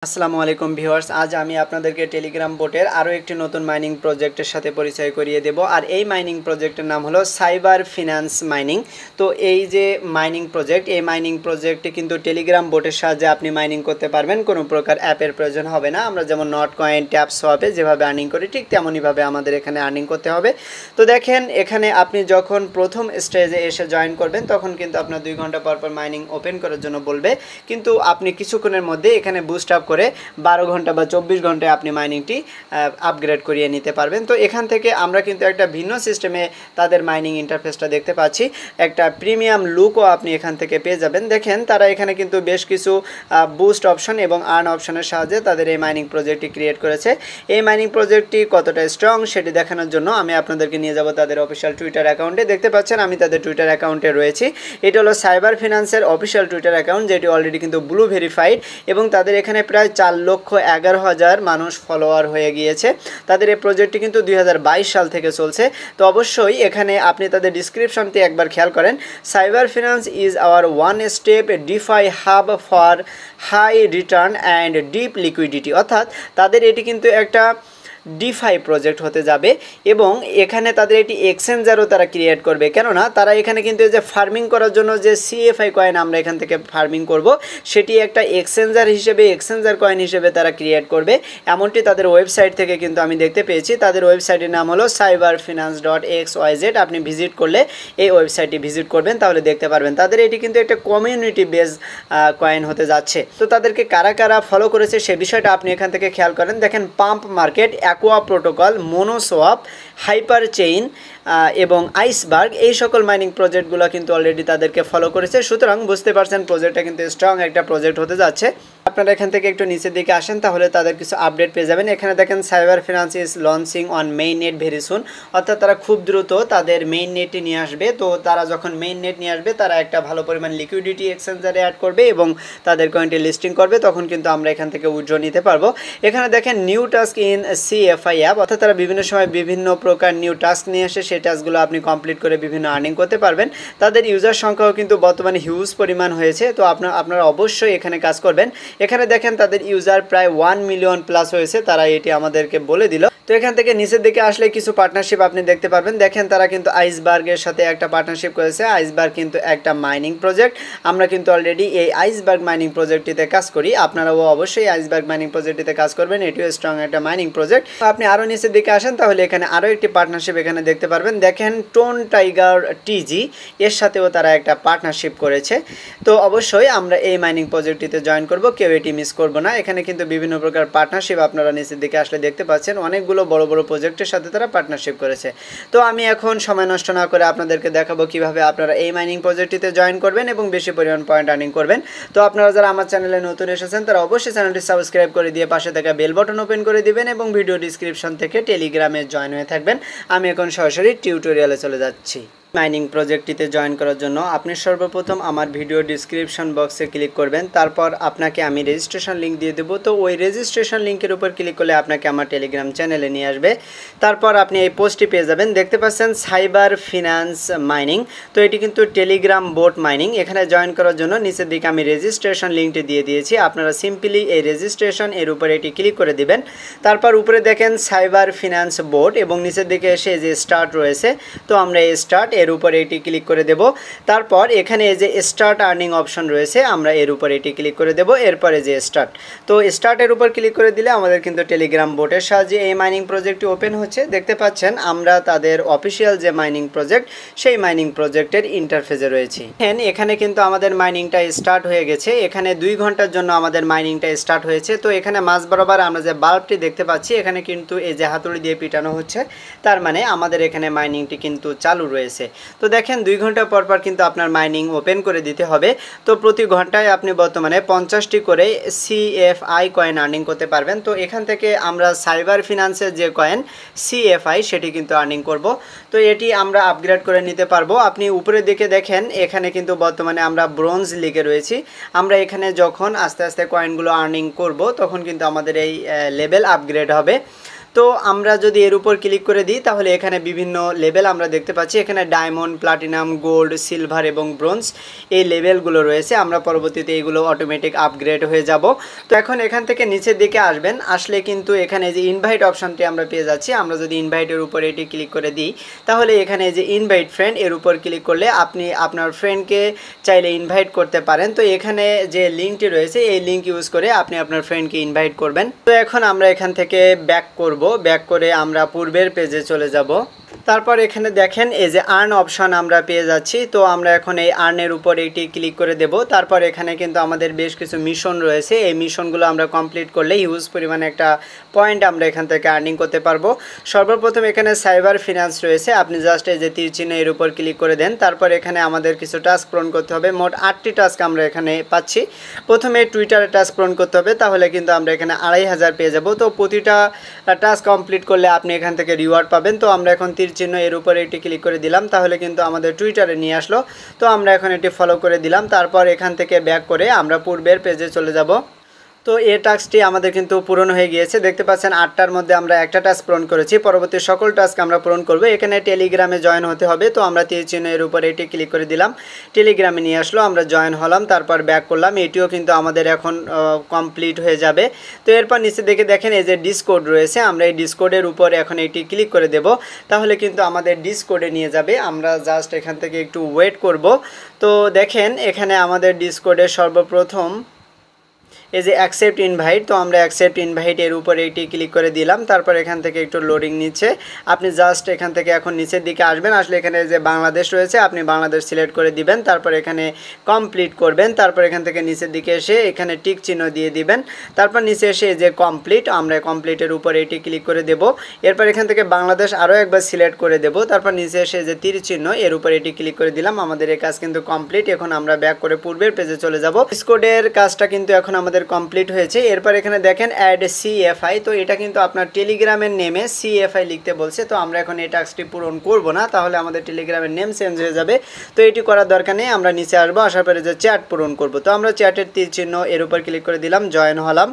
আসসালামু আলাইকুম ভিউয়ার্স, আজ আমি আপনাদেরকে টেলিগ্রাম বোটের আরও একটি নতুন মাইনিং প্রজেক্টের সাথে পরিচয় করিয়ে দেব। আর এই মাইনিং প্রজেক্টের নাম হলো সাইবার ফিনান্স মাইনিং। তো এই যে মাইনিং প্রজেক্ট, এই মাইনিং প্রজেক্টে কিন্তু টেলিগ্রাম বোটের সাহায্যে আপনি মাইনিং করতে পারবেন, কোনো প্রকার অ্যাপের প্রয়োজন হবে না। আমরা যেমন নট কয়েন, ট্যাপ সোয়াপে যেভাবে আর্নিং করি ঠিক তেমনইভাবে আমাদের এখানে আর্নিং করতে হবে। তো দেখেন, এখানে আপনি যখন প্রথম স্টেজে এসে জয়েন করবেন তখন কিন্তু আপনার 2 ঘন্টা পর পর মাইনিং ওপেন করার জন্য বলবে, কিন্তু আপনি কিছুক্ষণের মধ্যে এখানে বুস্ট আপ করে 12 ঘন্টা বা 24 ঘন্টায় আপনি মাইনিংটি আপগ্রেড করিয়ে নিতে পারবেন। তো এখান থেকে আমরা কিন্তু একটা ভিন্ন সিস্টেমে তাদের মাইনিং ইন্টারফেসটা দেখতে পাচ্ছি। একটা প্রিমিয়াম লুকও আপনি এখান থেকে পেয়ে যাবেন। দেখেন, তারা এখানে কিন্তু বেশ কিছু বুস্ট অপশন এবং আর্ন অপশনের সাহায্যে তাদের এই মাইনিং প্রজেক্টটি ক্রিয়েট করেছে। এই মাইনিং প্রজেক্টটি কতটা স্ট্রং সেটি দেখানোর জন্য আমি আপনাদেরকে নিয়ে যাব তাদের অফিসিয়াল টুইটার অ্যাকাউন্টে। দেখতে পাচ্ছেন আমি তাদের টুইটার অ্যাকাউন্টে রয়েছি। এটা হলো সাইবার ফিনান্সের অফিসিয়াল টুইটার অ্যাকাউন্ট, যেটি অলরেডি কিন্তু ব্লু ভেরিফাইড এবং তাদের এখানে প্রায় 4,11,000 মানুষ ফলোয়ার হয়ে গিয়েছে। তাদের এই প্রজেক্টটি কিন্তু 2022 সাল থেকে চলছে। তো অবশ্যই এখানে আপনি তাদের ডিসক্রিপশনটি একবার খেয়াল করেন। Cyber Finance is our one step DeFi hub for high return and deep liquidity, অর্থাৎ তাদের এটি কিন্তু একটা ডিফাই প্রজেক্ট হতে যাবে এবং এখানে তাদের একটি এক্সচেঞ্জারও তারা ক্রিয়েট করবে। কেননা তারা এখানে কিন্তু এই যে ফার্মিং করার জন্য যে সিএফআই কয়েন আমরা এখান থেকে ফার্মিং করব, সেটি একটা এক্সচেঞ্জার কয়েন হিসেবে তারা ক্রিয়েট করবে, এমনটি তাদের ওয়েবসাইট থেকে কিন্তু আমি দেখতে পেয়েছি। তাদের ওয়েবসাইটের নাম হলো cyberfinance.xyz। আপনি ভিজিট করলে এই ওয়েবসাইটটি ভিজিট করবেন, তাহলে দেখতে পারবেন তাদের এটি কিন্তু একটা কমিউনিটি বেস কয়েন হতে যাচ্ছে। তো তাদেরকে কারা কারা ফলো করেছে সে বিষয়টা আপনি এখান থেকে খেয়াল করেন। দেখেন, pump market, aqua protocol, monoswap, hyper chain এবং আইসবার্গ, এই সকল মাইনিং প্রজেক্টগুলো কিন্তু অলরেডি তাদেরকে ফলো করেছে। সুতরাং বুঝতে পারছেন প্রজেক্টটা কিন্তু স্ট্রং একটা প্রজেক্ট হতে যাচ্ছে। আপনারা এখান থেকে একটু নিচের দিকে আসেন, তাহলে তাদের কিছু আপডেট পেয়ে যাবেন। এখানে দেখেন cyber Finance is launching on main net very soon, অর্থাৎ তারা খুব দ্রুত তাদের মেইন নেটটি নিয়ে আসবে। তো তারা যখন মেইন নেট নিয়ে আসবে, তারা একটা ভালো পরিমাণ লিকুইডিটি এক্সচেঞ্জারে অ্যাড করবে এবং তাদের কয়েনটি লিস্টিং করবে, তখন কিন্তু আমরা এখান থেকে উইথড্র নিতে পারবো। এখানে দেখেন new task in CFI app, অর্থাৎ তারা বিভিন্ন সময় বিভিন্ন প্রকার নিউ টাস্ক নিয়ে আসে, সেই টাস্কগুলো আপনি কমপ্লিট করে বিভিন্ন আর্নিং করতে পারবেন। তাদের ইউজার সংখ্যাও কিন্তু বর্তমানে হিউজ পরিমাণ হয়েছে। তো আপনারা অবশ্যই এখানে কাজ করবেন। এখানে দেখেন তাদের ইউজার প্রায় 1 মিলিয়ন প্লাস হয়েছে, তারা এটি আমাদেরকে বলে দিল। তো এখান থেকে নিচের দিকে আসলে কিছু পার্টনারশিপ আপনি দেখতে পারবেন। দেখেন, তারা কিন্তু আইসবার্গের সাথে একটা পার্টনারশিপ করেছে। আইসবার্গ কিন্তু একটা মাইনিং প্রজেক্ট। আমরা কিন্তু অলরেডি এই আইসবার্গ মাইনিং প্রজেক্টটিতে কাজ করি। আপনারাও অবশ্যই আইসবার্গ মাইনিং প্রজেক্টটিতে কাজ করবেন, এটিও স্ট্রং একটা মাইনিং প্রজেক্ট। আপনি আরও নিচের দিকে আসেন, তাহলে এখানে আরও একটি পার্টনারশিপ এখানে দেখতে পারবেন। দেখেন, টোন টাইগার টিজি, এর সাথেও তারা একটা পার্টনারশিপ করেছে। তো অবশ্যই আমরা এই মাইনিং প্রজেক্টটিতে জয়েন করব, কেউ এটি মিস করব না। এখানে কিন্তু বিভিন্ন প্রকার পার্টনারশিপ আপনারা নিচের দিকে আসলে দেখতে পাচ্ছেন, অনেকগুলো বড় বড় প্রজেক্টের সাথে তারা পার্টনারশিপ করেছে। তো আমি এখন সময় নষ্ট না করে আপনাদেরকে দেখাবো কিভাবে আপনারা এই মাইনিং প্রজেক্টটিতে জয়েন করবেন এবং বেশি পরিমাণ পয়েন্ট আর্নিং করবেন। তো আপনারা যারা আমার চ্যানেলে নতুন এসেছেন তারা অবশ্যই চ্যানেলটি সাবস্ক্রাইব করে দিয়ে পাশে থাকা বেল বাটন ওপেন করে দিবেন এবং ভিডিও ডিসক্রিপশন থেকে টেলিগ্রামে জয়েন হয়ে থাকবেন। আমি এখন সরাসরি টিউটোরিয়ালে চলে যাচ্ছি। মাইনিং প্রজেক্টটিতে জয়েন করার জন্য আপনি সর্বপ্রথম আমার ভিডিও ডিসক্রিপশন বক্সে ক্লিক করবেন। তারপর আপনাকে আমি রেজিস্ট্রেশন লিঙ্ক দিয়ে দেবো। তো ওই রেজিস্ট্রেশন লিঙ্কের উপর ক্লিক করলে আপনাকে আমার টেলিগ্রাম চ্যানেলে নিয়ে আসবে। তারপর আপনি এই পোস্টটি পেয়ে যাবেন। দেখতে পাচ্ছেন সাইবার ফিনান্স মাইনিং। তো এটি কিন্তু টেলিগ্রাম বোট মাইনিং। এখানে জয়েন করার জন্য নিচের দিকে আমি রেজিস্ট্রেশন লিঙ্কটি দিয়ে দিয়েছি। আপনারা সিম্পলি এই রেজিস্ট্রেশন এর উপরে এটি ক্লিক করে দিবেন। তারপর উপরে দেখেন সাইবার ফিনান্স বোট এবং নিচের দিকে এসে যে স্টার্ট রয়েছে, তো আমরা এই স্টার্ট এর উপরে এটি ক্লিক করে দেব। তারপর এখানে যে স্টার্ট আর্নিং অপশন রয়েছে, আমরা এর উপরে এটি ক্লিক করে দেব। এরপরে যে স্টার্ট, তো স্টার্টের উপর ক্লিক করে দিলে আমাদের কিন্তু টেলিগ্রাম বোটের সাহায্যে এই মাইনিং প্রজেক্টটি ওপেন হচ্ছে। দেখতে পাচ্ছেন আমরা তাদের অফিসিয়াল যে মাইনিং প্রজেক্ট, সেই মাইনিং প্রজেক্টের ইন্টারফেসে রয়েছি। এখানে কিন্তু আমাদের মাইনিংটা স্টার্ট হয়ে গেছে। এখানে 2 ঘন্টার জন্য আমাদের মাইনিংটা স্টার্ট হয়েছে। তো এখানে মাঝ বরাবর আমরা যে বাল্বটি দেখতে পাচ্ছি, এখানে কিন্তু এই যে হাতুড়ি দিয়ে পিটানো হচ্ছে, তার মানে আমাদের এখানে মাইনিংটি কিন্তু চালু রয়েছে। তো দেখেন, 2 ঘন্টা পর পর কিন্তু আপনার মাইনিং ওপেন করে দিতে হবে। তো প্রতি ঘন্টায় আপনি বর্তমানে 50টি করে সিএফআই কয়েন আর্নিং করতে পারবেন। তো এখান থেকে আমরা সাইবার ফিনান্সের যে কয়েন সিএফআই, সেটি কিন্তু আর্নিং করব। তো এটি আমরা আপগ্রেড করে নিতে পারবো। আপনি উপরের দিকে দেখেন, এখানে কিন্তু বর্তমানে আমরা ব্রোঞ্জ লিগে রয়েছি। আমরা এখানে যখন আস্তে আস্তে কয়েনগুলো আর্নিং করব, তখন কিন্তু আমাদের এই লেভেল আপগ্রেড হবে। তো আমরা যদি এর উপর ক্লিক করে দিই তাহলে এখানে বিভিন্ন লেভেল আমরা দেখতে পাচ্ছি। এখানে ডায়মন্ড, প্লাটিনাম, গোল্ড, সিলভার এবং ব্রোঞ্জ এই লেভেলগুলো রয়েছে। আমরা পরবর্তীতে এগুলো অটোমেটিক আপগ্রেড হয়ে যাব। তো এখন এখান থেকে নিচের দিকে আসবেন, আসলে কিন্তু এখানে যে ইনভাইট অপশানটি আমরা পেয়ে যাচ্ছি। আমরা যদি ইনভাইটের উপর এটি ক্লিক করে দিই তাহলে এখানে যে ইনভাইট ফ্রেন্ড এর উপর ক্লিক করলে আপনি আপনার ফ্রেন্ডকে চাইলে ইনভাইট করতে পারেন। তো এখানে যে লিঙ্কটি রয়েছে এই লিঙ্ক ইউজ করে আপনি আপনার ফ্রেন্ডকে ইনভাইট করবেন। তো এখন আমরা এখান থেকে ব্যাক করব, ব্যাক করে আমরা পূর্বের পেজে চলে যাব। তারপর এখানে দেখেন এই যে আর্ন অপশন আমরা পেয়ে যাচ্ছি। তো আমরা এখন এই আর্নের উপর এটি ক্লিক করে দেব। তারপর এখানে কিন্তু আমাদের বেশ কিছু মিশন রয়েছে। এই মিশনগুলো আমরা কমপ্লিট করলে হিউজ পরিমাণে একটা পয়েন্ট আমরা এখান থেকে আর্নিং করতে পারবো। সর্বপ্রথম এখানে সাইবার ফিনান্স রয়েছে, আপনি জাস্ট এই যে তীর চিহ্ন এর উপর ক্লিক করে দেন। তারপর এখানে আমাদের কিছু টাস্ক পূরণ করতে হবে। মোট 8টি টাস্ক আমরা এখানে পাচ্ছি। প্রথমে টুইটারে টাস্ক পূরণ করতে হবে, তাহলে কিন্তু আমরা এখানে 2500 পেয়ে যাব। তো প্রতিটা টাস্ক কমপ্লিট করলে আপনি এখান থেকে রিওয়ার্ড পাবেন। তো আমরা এখন তীর চিহ্ন এর উপরে একটি ক্লিক করে দিলাম, তাহলে কিন্তু আমাদের টুইটারে নিয়ে আসলো। তো আমরা এখন এটি ফলো করে দিলাম। তারপর এখান থেকে ব্যাক করে আমরা পূর্বের পেজে চলে যাব। তো এই টাস্কটি আমাদের কিন্তু পূরণ হয়ে গিয়েছে। দেখতে পাচ্ছেন 8টার মধ্যে আমরা একটা টাস্ক পূরণ করেছি। পরবর্তী সকল টাস্ক আমরা পূরণ করব। এখানে টেলিগ্রামে জয়েন হতে হবে। তো আমরা তীর চিহ্নের উপরে এটি ক্লিক করে দিলাম, টেলিগ্রামে নিয়ে আসলো, আমরা জয়েন হলাম, তারপর ব্যাক করলাম। এটিও কিন্তু আমাদের এখন কমপ্লিট হয়ে যাবে। তো এরপর নিচে দেখে দেখেন এই যে ডিসকোড রয়েছে, আমরা এই ডিসকোডের উপর এখন এটি ক্লিক করে দেব, তাহলে কিন্তু আমাদের ডিসকোডে নিয়ে যাবে। আমরা জাস্ট এখান থেকে একটু ওয়েট করব। তো দেখেন এখানে আমাদের ডিসকোডে সর্বপ্রথম এই যে অ্যাকসেপ্ট ইনভাইট, তো আমরা অ্যাকসেপ্ট ইনভাইট এর উপরে এটি ক্লিক করে দিলাম। তারপর এখান থেকে একটু লোডিং নিচ্ছে, আপনি জাস্ট এখান থেকে এখন নিচের দিকে আসবেন। আসলে এখানে যে বাংলাদেশ রয়েছে আপনি বাংলাদেশ সিলেক্ট করে দিবেন, তারপর এখানে কমপ্লিট করবেন। তারপর এখান থেকে নিচের দিকে এসে এখানে টিক চিহ্ন দিয়ে দিবেন। তারপর নিচে এসে যে কমপ্লিট, আমরা কমপ্লিটের উপরে এটি ক্লিক করে দেব। এরপর এখান থেকে বাংলাদেশ আরও একবার সিলেক্ট করে দেব। তারপর নিচে এসে যে তীর চিহ্ন এর উপরে এটি ক্লিক করে দিলাম। আমাদের এই কাজ কিন্তু কমপ্লিট। এখন আমরা ব্যাক করে পূর্বের পেজে চলে যাব। ডিসকোডের কাজটা কিন্তু এখন আমাদের কমপ্লিট হয়েছে। এরপর এখানে দেখেন অ্যাড সিএফআই, তো এটা কিন্তু আপনার টেলিগ্রামের নেমে সিএফআই লিখতে বলছে। তো আমরা এখন এই টাস্কটি পূরণ করব না, তাহলে আমাদের টেলিগ্রামের নেম চেঞ্জ হয়ে যাবে। তো এটি করার দরকার নেই, আমরা নিচে আসবো, আসার পরে যে চ্যাট পূরণ করব। তো আমরা চ্যাটের তীর চিহ্ন এর উপর ক্লিক করে দিলাম, জয়েন হলাম।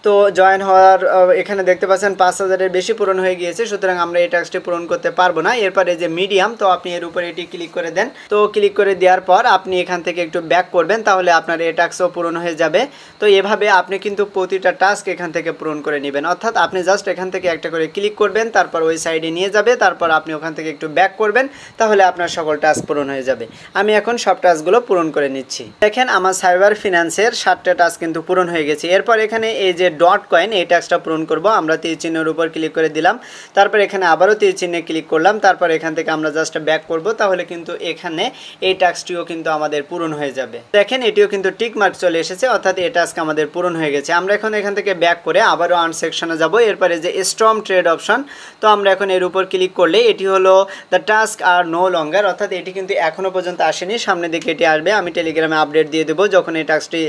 তো জয়েন হওয়ার এখানে দেখতে পাচ্ছেন 5000-এর বেশি পূরণ হয়ে গিয়েছে, সুতরাং আমরা এই টাস্কটি পূরণ করতে পারবো না। এরপরে যে মিডিয়াম, তো আপনি এর উপরে এটি ক্লিক করে দেন। তো ক্লিক করে দেওয়ার পর আপনি এখান থেকে একটু ব্যাক করবেন, তাহলে আপনার এই টাস্কও পূরণ হয়ে যাবে। তো এভাবে আপনি কিন্তু প্রতিটা টাস্ক এখান থেকে পূরণ করে নেবেন, অর্থাৎ আপনি জাস্ট এখান থেকে একটা করে ক্লিক করবেন, তারপর ওই সাইডে নিয়ে যাবে, তারপর আপনি ওখান থেকে একটু ব্যাক করবেন, তাহলে আপনার সকল টাস্ক পূরণ হয়ে যাবে। আমি এখন সব টাস্কগুলো পূরণ করে নিচ্ছি। দেখেন আমার সাইবার ফিনান্সের 7টা টাস্ক কিন্তু পূরণ হয়ে গেছে। এরপর এখানে এই যে ডট কয়েন, এই টাস্কটা পূরণ করব। আমরা তীর চিহ্নের উপর ক্লিক করে দিলাম, তারপর এখানে আবারও তীর চিহ্নে ক্লিক করলাম, তারপর এখান থেকে আমরা জাস্ট ব্যাক করব, তাহলে কিন্তু এখানে এই টাস্কটিও কিন্তু আমাদের পূরণ হয়ে যাবে। দেখেন এটিও কিন্তু টিক মার্ক চলে এসেছে, অর্থাৎ এই টাস্ক আমাদের পূরণ হয়ে গেছে। আমরা এখন এখান থেকে ব্যাক করে আবারও আর্ন সেকশনে যাব। এরপরে যে স্ট্রম ট্রেড অপশন, তো আমরা এখন এর উপর ক্লিক করলে এটি হলো the task are no longer, অর্থাৎ এটি কিন্তু এখনও পর্যন্ত আসেনি, সামনের দিকে এটি আসবে। আমি টেলিগ্রামে আপডেট দিয়ে দেবো যখন এই টাস্কটি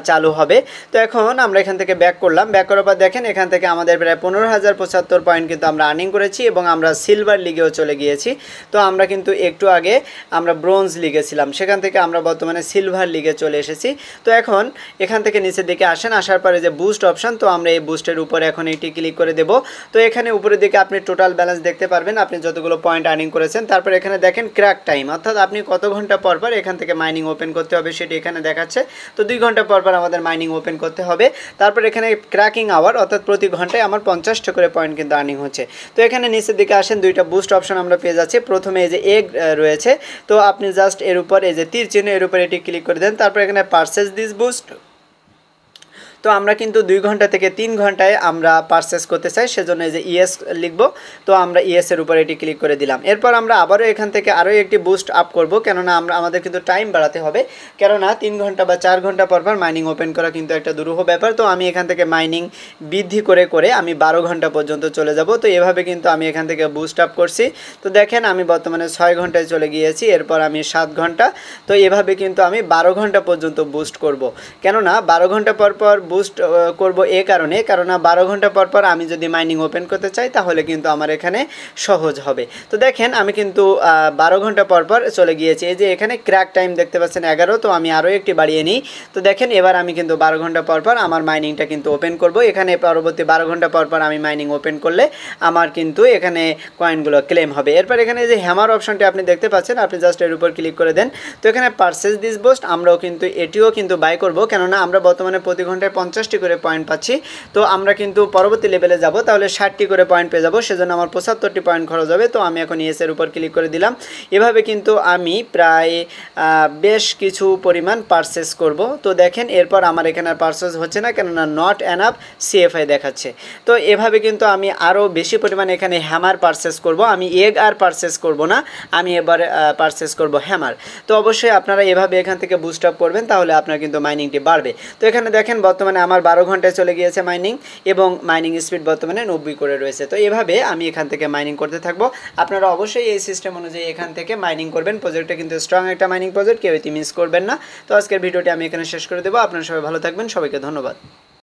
চালু হবে। তো এখন আমরা এখান থেকে ব্যাক করলাম, ব্যাক করার পর দেখেন এখান থেকে আমাদের প্রায় 15,075 পয়েন্ট কিন্তু আমরা আর্নিং করেছি এবং আমরা সিলভার লিগেও চলে গিয়েছি। তো আমরা কিন্তু একটু আগে আমরা ব্রোঞ্জ লিগে ছিলাম, সেখান থেকে আমরা বর্তমানে সিলভার লিগে চলে এসেছি। তো এখন এখান থেকে নিচের দিকে আসেন, আসার পরে যে বুস্ট অপশন, তো আমরা এই বুস্টের উপরে এখন এটি ক্লিক করে দেব। তো এখানে উপরের দিকে আপনি টোটাল ব্যালেন্স দেখতে পারবেন, আপনি যতগুলো পয়েন্ট আর্নিং করেছেন। তারপর এখানে দেখেন ক্র্যাক টাইম, অর্থাৎ আপনি কত ঘন্টা পর পর এখান থেকে মাইনিং ওপেন করতে হবে সেটি এখানে দেখাচ্ছে। তো 2 ঘন্টা পর পর আমাদের মাইনিং ওপেন করতে হবে। তারপর এখানে ক্র্যাকিং আওয়ার, অর্থাৎ প্রতি ঘন্টায় আমার 50টা করে পয়েন্ট কিন্তু আর্নিং হচ্ছে। তো এখানে নিচের দিকে আসেন, 2টা বুস্ট অপশন আমরা পেয়ে যাচ্ছি। প্রথমে এই যে এগ রয়েছে, তো আপনি জাস্ট এর উপর এই যে তীর চিহ্ন এর উপর এটি ক্লিক করে দেন, তারপর এখানে পারচেজ দিস বুস্ট। তো আমরা কিন্তু 2 ঘন্টা থেকে 3 ঘন্টায় আমরা পারচেস করতে চাই, সেজন্য এই যে ইয়েস লিখব। তো আমরা ইয়েসের উপর এটি ক্লিক করে দিলাম। এরপর আমরা আবারও এখান থেকে আরও একটি বুস্ট আপ করব, কেননা আমাদের কিন্তু টাইম বাড়াতে হবে, কেননা 3 ঘন্টা বা 4 ঘন্টা পর পর মাইনিং ওপেন করা কিন্তু একটা দুরূহ ব্যাপার। তো আমি এখান থেকে মাইনিং বৃদ্ধি করে করে আমি 12 ঘন্টা পর্যন্ত চলে যাব। তো এভাবে কিন্তু আমি এখান থেকে বুস্ট আপ করছি। তো দেখেন আমি বর্তমানে 6 ঘন্টায় চলে গিয়েছি, এরপর আমি 7 ঘন্টা। তো এভাবে কিন্তু আমি 12 ঘন্টা পর্যন্ত বুস্ট করব, কেননা 12 ঘন্টা পর পর বুস্ট করব এ কারণে, কারণ 12 ঘন্টা পর পর আমি যদি মাইনিং ওপেন করতে চাই তাহলে কিন্তু আমার এখানে সহজ হবে। তো দেখেন আমি কিন্তু 12 ঘন্টা পর পর চলে গিয়েছি। এই যে এখানে ক্র্যাক টাইম দেখতে পাচ্ছেন 11, তো আমি আরও একটি বাড়িয়ে নিই। তো দেখেন এবার আমি কিন্তু 12 ঘন্টা পর পর আমার মাইনিংটা কিন্তু ওপেন করব। এখানে পরবর্তী 12 ঘন্টা পর পর আমি মাইনিং ওপেন করলে আমার কিন্তু এখানে কয়েনগুলো ক্লেম হবে। এরপর এখানে যে হ্যামার অপশনটি আপনি দেখতে পাচ্ছেন, আপনি জাস্ট এর উপর ক্লিক করে দেন। তো এখানে পারচেজ দিস বুস্ট আমরাও কিন্তু এটিও কিন্তু বাই করব, কেননা আমরা বর্তমানে প্রতি ঘন্টায় 50টি করে পয়েন্ট পাচ্ছি। তো আমরা কিন্তু পরবর্তী লেভেলে যাব, তাহলে 60টি করে পয়েন্ট পেয়ে যাবো, সেজন্য আমার 75টি পয়েন্ট খরচ হবে। তো আমি এখন ইয়েসের উপর ক্লিক করে দিলাম। এভাবে কিন্তু আমি প্রায় বেশ কিছু পরিমাণ পারচেস করব। তো দেখেন এরপর আমার এখানে আর পারচেস হচ্ছে না, কেননা নট এনাফ CFI দেখাচ্ছে। তো এভাবে কিন্তু আমি আরও বেশি পরিমাণ এখানে হ্যামার পারচেস করব। আমি এগ আর পারচেস করব না, আমি এবারে পারচেস করব হ্যামার। তো অবশ্যই আপনারা এভাবে এখান থেকে বুস্ট আপ করবেন, তাহলে আপনার কিন্তু মাইনিংটি বাড়বে। তো এখানে দেখেন বর্তমানে আমার 12 ঘন্টায় চলে গিয়েছে মাইনিং, এবং মাইনিং স্পিড বর্তমানে 90 করে রয়েছে। তো এভাবে আমি এখান থেকে মাইনিং করতে থাকবো। আপনারা অবশ্যই এই সিস্টেম অনুযায়ী এখান থেকে মাইনিং করবেন। প্রজেক্টটা কিন্তু স্ট্রং একটা মাইনিং প্রজেক্ট, কেউ এটি মিস করবেন না। তো আজকের ভিডিওটি আমি এখানে শেষ করে দেবো। আপনারা সবাই ভালো থাকবেন, সবাইকে ধন্যবাদ।